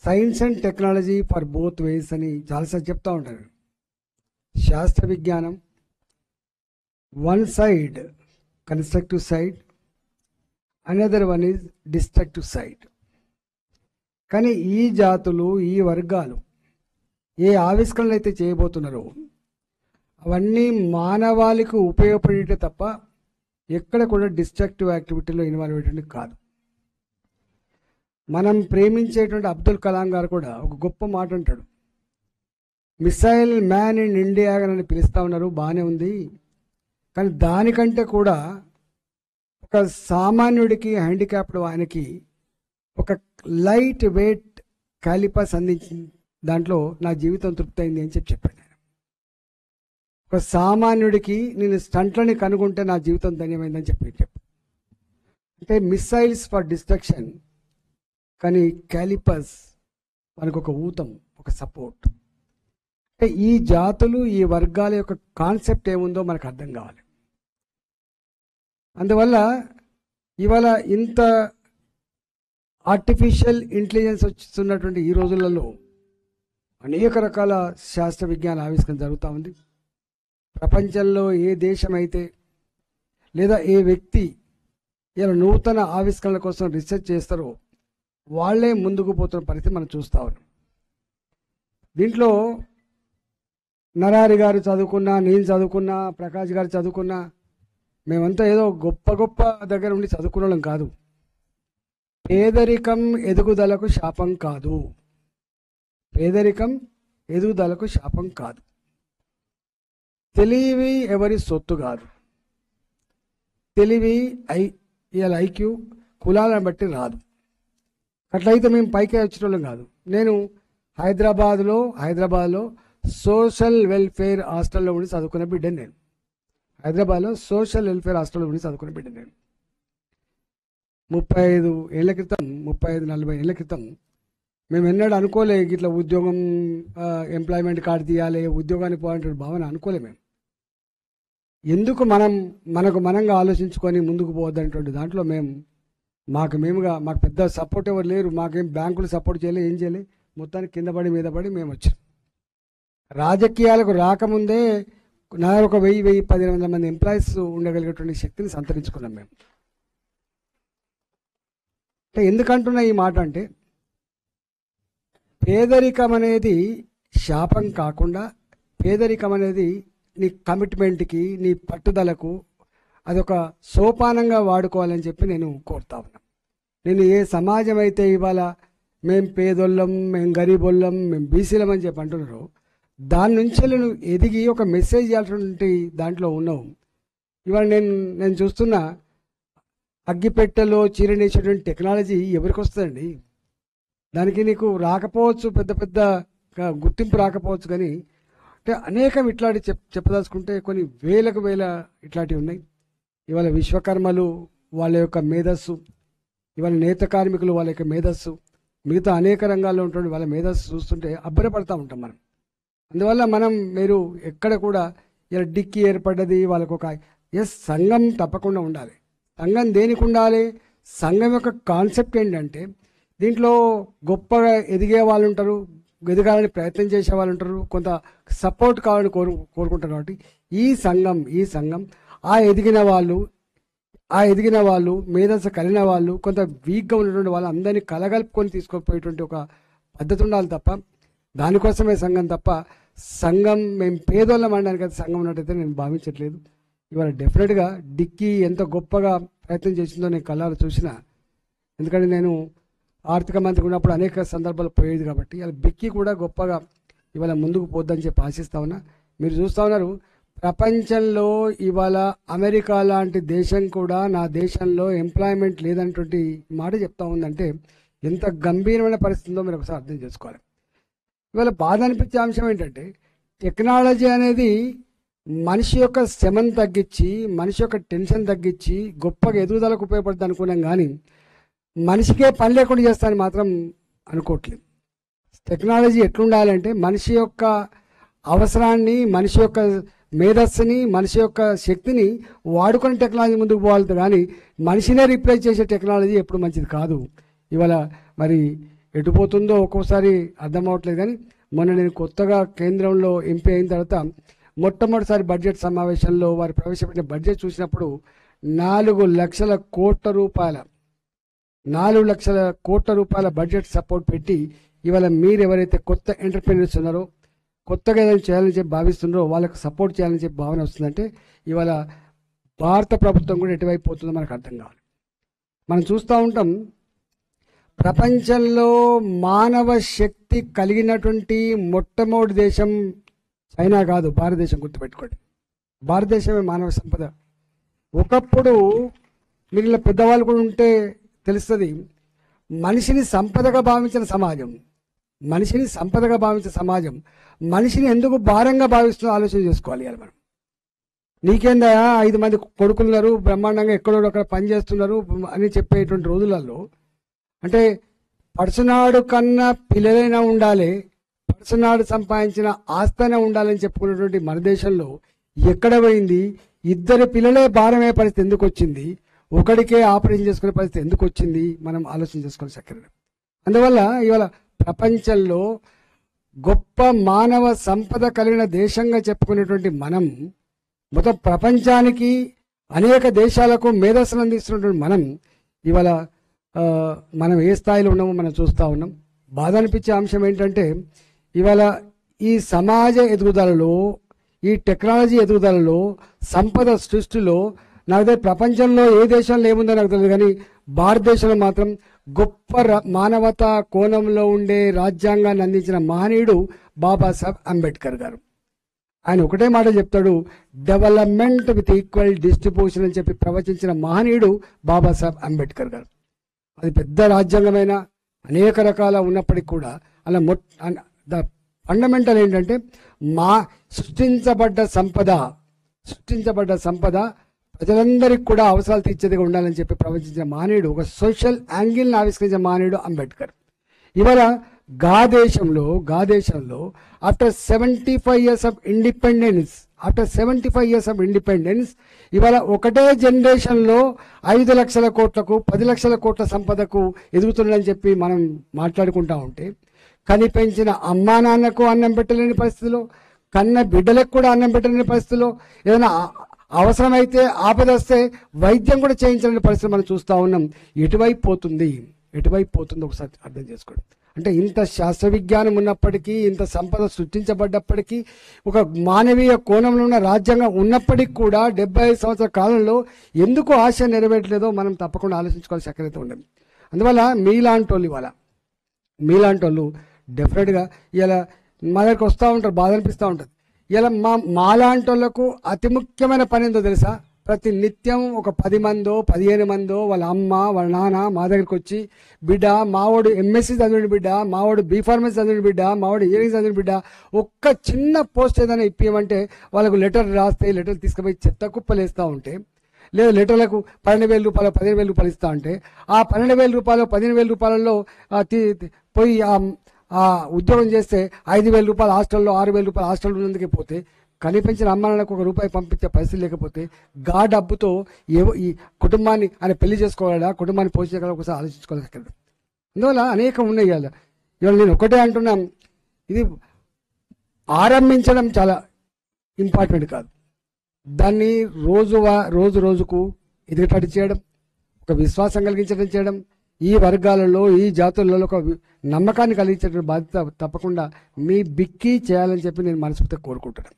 Science and technology for both ways అని చాలాసార్లు చెప్తూ ఉంటారు. శాస్త్ర విజ్ఞానం one side constructive side, another one is destructive side. కానీ ఈ జాతులు, ఈ వర్గాలు ఏ ఆవిష్కరణలు అయితే చేయబోతున్నారో అవన్నీ మానవాళికి ఉపయోగపడేటే తప్ప ఎక్కడ కూడా డిస్ట్రక్టివ్ యాక్టివిటీలో ఇన్వాల్వ్ అయ్యేటువంటి కాదు. మనం ప్రేమించేటువంటి అబ్దుల్ కలాం గారు కూడా ఒక గొప్ప మాట అంటాడు, మిసైల్ మ్యాన్ ఇన్ ఇండియా అని పిలుస్తూ ఉన్నారు, బాగానే ఉంది, కానీ దానికంటే కూడా ఒక సామాన్యుడికి, హ్యాండిక్యాప్డ్ ఆయనకి ఒక లైట్ వెయిట్ క్యాలిపస్ అందించిన దాంట్లో నా జీవితం తృప్తి అయింది అని చెప్పాడు. ఒక సామాన్యుడికి నేను స్టంట్లని కనుగొంటే నా జీవితం ధన్యమైందని చెప్పి అంటే మిసైల్స్ ఫర్ డిస్ట్రక్షన్, కానీ క్యాలిపస్ మనకు ఒక ఊతం, ఒక సపోర్ట్. అంటే ఈ జాతులు, ఈ వర్గాల యొక్క కాన్సెప్ట్ ఏముందో మనకు అర్థం కావాలి. అందువల్ల ఇవాళ ఇంత ఆర్టిఫిషియల్ ఇంటెలిజెన్స్ వస్తున్నటువంటి ఈ రోజులలో అనేక రకాల శాస్త్ర విజ్ఞాన ఆవిష్కరణ జరుగుతూ ఉంది. ప్రపంచంలో ఏ దేశం అయితే లేదా ఏ వ్యక్తి ఇలా నూతన ఆవిష్కరణల కోసం రీసెర్చ్ చేస్తారో వాళ్ళే ముందుకు పోతున్న పరిస్థితి మనం చూస్తూ ఉన్నాం. దీంట్లో నరారి గారు చదువుకున్నా, నేను చదువుకున్నా, ప్రకాష్ గారు చదువుకున్నా, మేమంతా ఏదో గొప్ప గొప్ప దగ్గర ఉండి చదువుకున్న వాళ్ళం కాదు. పేదరికం ఎదుగుదలకు శాపం కాదు. పేదరికం ఎదుగుదలకు శాపం కాదు. తెలివి ఎవరి సొత్తు కాదు. తెలివి ఇలా ఐక్యూ కులాలను బట్టి రాదు. అట్లయితే మేము పైకే వచ్చేటోళ్ళం కాదు. నేను హైదరాబాద్లో సోషల్ వెల్ఫేర్ హాస్టల్లో ఉండి చదువుకున్న బిడ్డను. నేను హైదరాబాద్లో సోషల్ వెల్ఫేర్ హాస్టల్లో ఉండి చదువుకున్న బిడ్డను. నేను 35 ఏళ్ల క్రితం, 35-40 ఏళ్ల క్రితం మేము ఎన్నడూ అనుకోలే ఇట్లా ఉద్యోగం, ఎంప్లాయ్మెంట్ కార్డు తీయాలి, ఉద్యోగానికి పోవాలంటే భావన అనుకోలే. మేము ఎందుకు మనకు మనంగా ఆలోచించుకొని ముందుకు పోవద్దనేటువంటి దాంట్లో మాకు పెద్ద సపోర్ట్ ఎవరు లేరు. మాకేం బ్యాంకులు సపోర్ట్ చేయలే, ఏం చేయలే. మొత్తానికి కింద పడి మీద పడి మేము వచ్చాం. రాజకీయాలకు రాకముందే నా ఒక 1000-1500 మంది ఎంప్లాయీస్ ఉండగలిగేటువంటి శక్తిని సంతరించుకున్నాం మేము. అంటే ఎందుకంటున్నా ఈ మాట అంటే, పేదరికం అనేది శాపం కాకుండా, పేదరికం అనేది నీ కమిట్మెంట్కి, నీ పట్టుదలకు అదొక సోపానంగా వాడుకోవాలని చెప్పి నేను కోరుతా ఉన్నా. నేను ఏ సమాజం అయితే ఇవాళ మేము పేదోళ్ళం, మేము గరీబోళ్ళం, మేము బీసీలం అని చెప్పి అంటున్నారో దాని నుంచి నువ్వు ఎదిగి ఒక మెసేజ్ ఇవ్వాల్సినటువంటి దాంట్లో ఉన్నావు. ఇవాళ నేను చూస్తున్నా అగ్గిపెట్టెలో చీరనేసేటువంటి టెక్నాలజీ ఎవరికి వస్తుందండి? దానికి నీకు రాకపోవచ్చు, పెద్ద గుర్తింపు రాకపోవచ్చు, కానీ అంటే అనేకం ఇట్లాంటి చెప్పదలుచుకుంటే కొన్ని వేలకు వేల ఇట్లాంటివి ఉన్నాయి. ఇవాళ విశ్వకర్మలు వాళ్ళ యొక్క మేధస్సు, ఇవాళ నేత కార్మికులు వాళ్ళ యొక్క మేధస్సు, మిగతా అనేక రంగాల్లో ఉన్నటువంటి వాళ్ళ మేధస్సు చూస్తుంటే అబ్బరపడతా ఉంటాం మనం. అందువల్ల మీరు ఎక్కడ కూడా ఇలా డిక్కీ ఏర్పడ్డది వాళ్ళకు ఒక సంఘం తప్పకుండా ఉండాలి. సంఘం దేనికి ఉండాలి? సంఘం యొక్క కాన్సెప్ట్ ఏంటంటే దీంట్లో గొప్పగా ఎదిగే వాళ్ళు ఉంటారు, ఎదగాలని ప్రయత్నం చేసే వాళ్ళు ఉంటారు, కొంత సపోర్ట్ కావాలని కోరుకుంటారు. కాబట్టి ఈ సంఘం ఆ ఎదిగిన వాళ్ళు మేధస్సు కలిగిన వాళ్ళు, కొంత వీక్గా ఉన్నటువంటి వాళ్ళు అందరినీ కలగలుపుకొని తీసుకుపోయేటువంటి ఒక పద్ధతి ఉండాలి తప్ప, దానికోసమే సంఘం తప్ప సంఘం మేము పేదోళ్ళం అనడానికి అయితే సంఘం ఉన్నట్టయితే నేను భావించట్లేదు. ఇవాళ డెఫినెట్గా డిక్కీ ఎంత గొప్పగా ప్రయత్నం చేసిందో నేను కళ్ళారా చూసిన. ఎందుకంటే నేను ఆర్థిక మంత్రి ఉన్నప్పుడు అనేక సందర్భాలు పోయేది కాబట్టి ఇలా డిక్కీ కూడా గొప్పగా ఇవాళ ముందుకు పోద్దని చెప్పి ఆశిస్తా ఉన్నా. మీరు చూస్తూ ఉన్నారు ప్రపంచంలో ఇవాళ అమెరికా లాంటి దేశం కూడా నా దేశంలో ఎంప్లాయ్మెంట్ లేదన్నటువంటి మాట చెప్తా ఉందంటే ఎంత గంభీరమైన పరిస్థితి ఉందో మీరు ఒకసారి అర్థం చేసుకోవాలి. ఇవాళ బాధ అనిపించే అంశం ఏంటంటే టెక్నాలజీ అనేది మనిషి యొక్క శ్రమను తగ్గించి, మనిషి యొక్క టెన్షన్ తగ్గించి గొప్పగా ఎదుగుదలకు ఉపయోగపడుతుంది అనుకున్నాం, కానీ మనిషికే పని లేకుండా చేస్తానని మాత్రం అనుకోవట్లేదు. టెక్నాలజీ ఎట్లుండాలంటే మనిషి యొక్క అవసరాన్ని, మనిషి యొక్క మేధస్సుని, మనిషి యొక్క శక్తిని వాడుకొని టెక్నాలజీ ముందుకు పోవాలి, కానీ మనిషినే రీప్లేస్ చేసే టెక్నాలజీ ఎప్పుడు మంచిది కాదు. ఇవాళ మరి ఎటు పోతుందో ఒక్కోసారి అర్థం అవ్వట్లేదు. కానీ మొన్న నేను కొత్తగా కేంద్రంలో ఎంపీ అయిన తర్వాత మొట్టమొదటిసారి బడ్జెట్ సమావేశంలో వారు ప్రవేశపెట్టిన బడ్జెట్ చూసినప్పుడు 4,00,000 కోట్ల రూపాయల 4,00,000 కోట్ల రూపాయల బడ్జెట్ సపోర్ట్ పెట్టి ఇవాళ మీరు ఎవరైతే కొత్త ఎంటర్ప్రెన్యూర్స్ ఉన్నారో, కొత్తగా ఏదైనా చేయాలని చెప్పి భావిస్తున్నారో వాళ్ళకు సపోర్ట్ చేయాలని చెప్పి భావన వస్తుందంటే ఇవాళ భారత ప్రభుత్వం కూడా ఎటువైపు పోతుందో మనకు అర్థం కావాలి. మనం చూస్తూ ఉంటాం, ప్రపంచంలో మానవ శక్తి కలిగినటువంటి మొట్టమొదటి దేశం చైనా కాదు, భారతదేశం. గుర్తుపెట్టుకోండి, భారతదేశమే మానవ సంపద. ఒకప్పుడు మీరు ఇలా పెద్దవాళ్ళు కూడా ఉంటే తెలుస్తుంది, మనిషిని సంపదగా భావించిన సమాజం, మనిషిని సంపదగా భావించిన సమాజం మనిషిని ఎందుకు భారంగా భావిస్తుందో ఆలోచన చేసుకోవాలి. ఇవాళ మనం నీకేందా 5 మంది కొడుకులున్నారు, బ్రహ్మాండంగా ఎక్కడో అక్కడ పనిచేస్తున్నారు అని చెప్పేటువంటి రోజులలో, అంటే పర్సనాడు కన్నా పిల్లలైనా ఉండాలి, పర్సనాడు సంపాదించిన ఆస్తైనా ఉండాలని చెప్పుకున్నటువంటి మన దేశంలో ఎక్కడ పోయింది? 2 పిల్లలే భారమయ్యే పరిస్థితి ఎందుకు వచ్చింది? ఒకడికే ఆపరేషన్ చేసుకునే పరిస్థితి ఎందుకు వచ్చింది? మనం ఆలోచన చేసుకోవాలి చక్కగా. అందువల్ల ఇవాళ ప్రపంచంలో గొప్ప మానవ సంపద కలిగిన దేశంగా చెప్పుకునేటువంటి మనం మొత్తం ప్రపంచానికి అనేక దేశాలకు మేధస్సును అందిస్తున్నటువంటి మనం ఇవాళ మనం ఏ స్థాయిలో ఉన్నామో మనం చూస్తూ ఉన్నాం. బాధ అనిపించే అంశం ఏంటంటే ఇవాళ ఈ సమాజ ఎదుగుదలలో, ఈ టెక్నాలజీ ఎదుగుదలలో, సంపద సృష్టిలో నాకు తెలియదు ప్రపంచంలో ఏ దేశంలో ఏముందో నాకు తెలియదు, కానీ భారతదేశంలో మాత్రం గొప్ప మానవతా కోణంలో ఉండే రాజ్యాంగాన్ని అందించిన మహనీయుడు బాబాసాహెబ్ అంబేద్కర్ గారు. ఆయన ఒకటే మాట చెప్తాడు, డెవలప్మెంట్ విత్ ఈక్వల్ డిస్ట్రిబ్యూషన్ అని చెప్పి ప్రవచించిన మహనీయుడు బాబాసాహెబ్ అంబేద్కర్ గారు. అది పెద్ద రాజ్యాంగమైన అనేక రకాల ఉన్నప్పటికీ కూడా అలా ద ఫండమెంటల్ ఏంటంటే సృష్టించబడ్డ సంపద ప్రజలందరికీ కూడా అవసరాలు తీర్చేదిగా ఉండాలని చెప్పి ప్రవచించిన మహనీయుడు, ఒక సోషల్ యాంగిల్ని ఆవిష్కరించిన మహనీయుడు అంబేద్కర్. ఇవాళ గా దేశంలో ఆఫ్టర్ 75 years ఆఫ్ ఇండిపెండెన్స్ ఇవాళ ఒకటే జనరేషన్లో 5 లక్షల కోట్లకు 10 లక్షల కోట్ల సంపదకు ఎదుగుతుందని చెప్పి మనం మాట్లాడుకుంటా ఉంటే, కనిపెంచిన అమ్మా నాన్నకు అన్నం పెట్టలేని పరిస్థితిలో, కన్న బిడ్డలకు కూడా అన్నం పెట్టలేని పరిస్థితిలో, ఏదైనా అవసరమైతే ఆపదొస్తే వైద్యం కూడా చేయించలేని పరిస్థితి మనం చూస్తూ ఉన్నాం. ఎటువైపు పోతుంది ఒకసారి అర్థం చేసుకోండి. అంటే ఇంత శాస్త్ర విజ్ఞానం ఉన్నప్పటికీ, ఇంత సంపద సృష్టించబడ్డప్పటికీ, ఒక మానవీయ కోణంలో ఉన్న రాజ్యాంగం ఉన్నప్పటికీ కూడా 75 సంవత్సరాల కాలంలో ఎందుకు ఆశ నెరవేరట్లేదో మనం తప్పకుండా ఆలోచించుకోవాల్సిన చక్కరైతే ఉండదు. అందువల్ల మీలాంటి వాళ్ళు డెఫినెట్గా ఇలా మా దగ్గరికి వస్తూ ఉంటారు, బాధ అనిపిస్తూ ఉంటుంది. ఇలా మాలాంటి వాళ్ళకు అతి ముఖ్యమైన పని ఏందో తెలుసా? ప్రతి నిత్యం ఒక 10 మందో 15 మందో వాళ్ళ అమ్మ వాళ్ళ నాన్న మా దగ్గరికి వచ్చి, బిడ్డ మావాడు ఎంఎస్సీ చదివిన బిడ్డ, మావాడు బీఫార్మసీ చదివిన బిడ్డ, మావాడు ఇంజనీరింగ్ చదివిన బిడ్డ, ఒక్క చిన్న పోస్ట్ ఏదైనా ఇప్పియమంటే వాళ్ళకు లెటర్ రాస్తే లెటర్ తీసుకుపోయి చెత్త కుప్పలు వేస్తూ ఉంటే, లేదా లెటర్లకు 12,000 రూపాయలు 15,000 రూపాయలు ఇస్తూ ఉంటే, ఆ 12,000 రూపాయలు 15,000 రూపాయలలో పోయి ఆ ఉద్యోగం చేస్తే 5,000 రూపాయలు హాస్టల్లో, 6,000 రూపాయలు హాస్టల్లో ఉన్నందుకే పోతే, కనిపించిన అమ్మాయిలకు ₹1 పంపించే పరిస్థితి లేకపోతే గా డబ్బుతో ఈ కుటుంబాన్ని ఆయన పెళ్లి చేసుకోవాలా, కుటుంబాన్ని పోషించగల ఒకసారి ఆలోచించుకోవాలి. అందువల్ల అనేకం ఉన్నాయి. ఇవాళ నేను ఒకటే అంటున్నాను, ఇది ఆరంభించడం చాలా ఇంపార్టెంట్ కాదు, దాన్ని రోజుకు ఎదుగుటాటి చేయడం, ఒక విశ్వాసం కలిగించడం చేయడం, ఈ వర్గాలలో ఈ జాతులలో ఒక నమ్మకాన్ని కలిగించే బాధ్యత తప్పకుండా మీ బిక్కి చేయాలని చెప్పి నేను మనస్ఫూర్తిగా కోరుకుంటున్నాను.